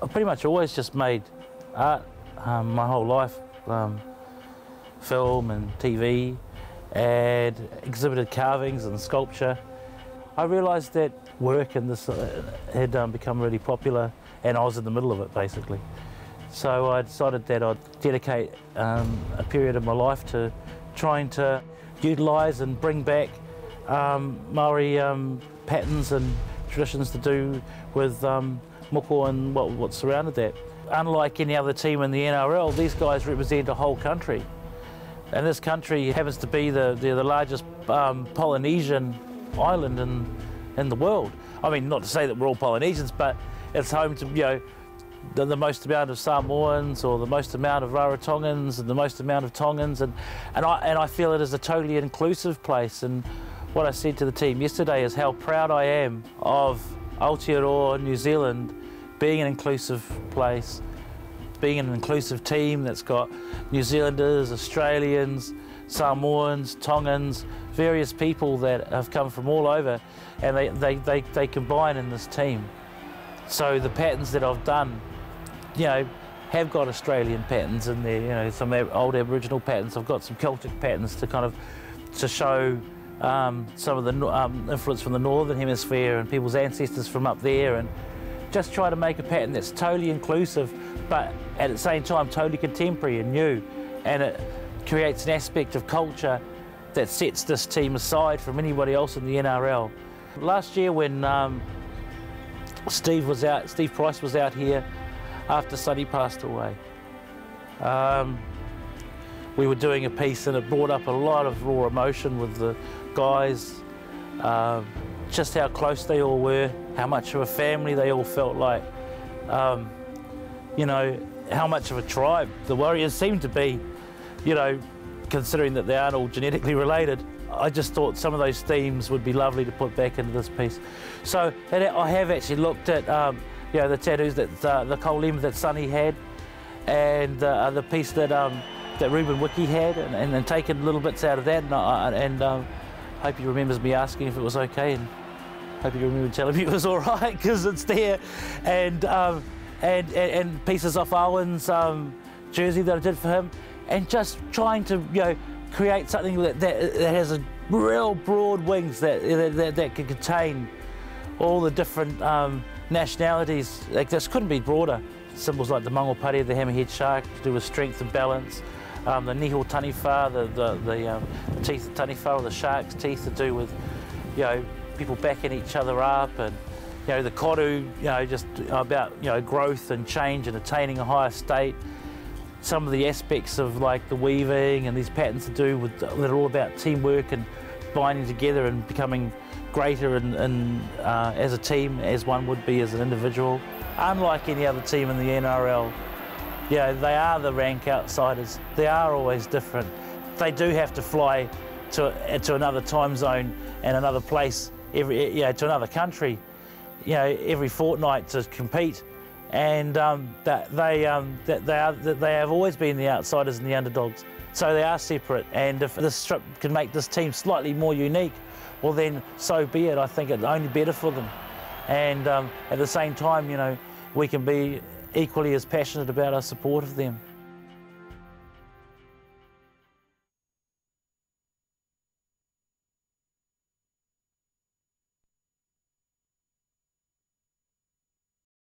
I've pretty much always just made art my whole life, film and TV, and exhibited carvings and sculpture. I realised that work in this had become really popular, and I was in the middle of it basically. So I decided that I'd dedicate a period of my life to trying to utilise and bring back Maori patterns and traditions to do with moko and what surrounded that. Unlike any other team in the NRL, these guys represent a whole country. And this country happens to be the largest Polynesian island in the world. I mean, not to say that we're all Polynesians, but it's home to, you know, the most amount of Samoans, or the most amount of Rarotongans, and the most amount of Tongans, and I feel it is a totally inclusive place. And what I said to the team yesterday is how proud I am of Aotearoa, New Zealand, being an inclusive place, being an inclusive team that's got New Zealanders, Australians, Samoans, Tongans, various people that have come from all over, and they combine in this team. So the patterns that I've done, you know, have got Australian patterns in there, you know, some old Aboriginal patterns. I've got some Celtic patterns to kind of show some of the influence from the Northern Hemisphere and people's ancestors from up there, and just try to make a pattern that's totally inclusive, but at the same time totally contemporary and new, and it creates an aspect of culture that sets this team aside from anybody else in the NRL. Last year when Steve Price was out here after Sonny passed away, we were doing a piece and it brought up a lot of raw emotion with the guys, just how close they all were, how much of a family they all felt like, you know, how much of a tribe the Warriors seem to be, you know, considering that they aren't all genetically related. I just thought some of those themes would be lovely to put back into this piece. So I have actually looked at you know, the tattoos that the kolema that Sonny had, and the piece that Ruben Wiki had, and taken little bits out of that, and hope he remembers me asking if it was okay, and hope he remembered telling me it was all right, because it's there, and pieces off Owen's jersey that I did for him, and just trying to, you know, create something that has a real broad wings that can contain all the different nationalities. Like, this couldn't be broader. Symbols like the Mangopare, the hammerhead shark, to do with strength and balance. The niho taniwha, the teeth of taniwha, or the shark's teeth, to do with, you know, people backing each other up, and, you know, the koru, you know, just about, you know, growth and change and attaining a higher state. Some of the aspects of, like, the weaving and these patterns to do with that are all about teamwork and binding together and becoming greater as a team, as one would be as an individual. Unlike any other team in the NRL, you know, they are the rank outsiders. They are always different. They do have to fly to another time zone and another place, you know, to another country, you know, every fortnight to compete. And they have always been the outsiders and the underdogs. So they are separate, and if this strip can make this team slightly more unique, well then so be it. I think it's only better for them. And at the same time, you know, we can be equally as passionate about our support of them.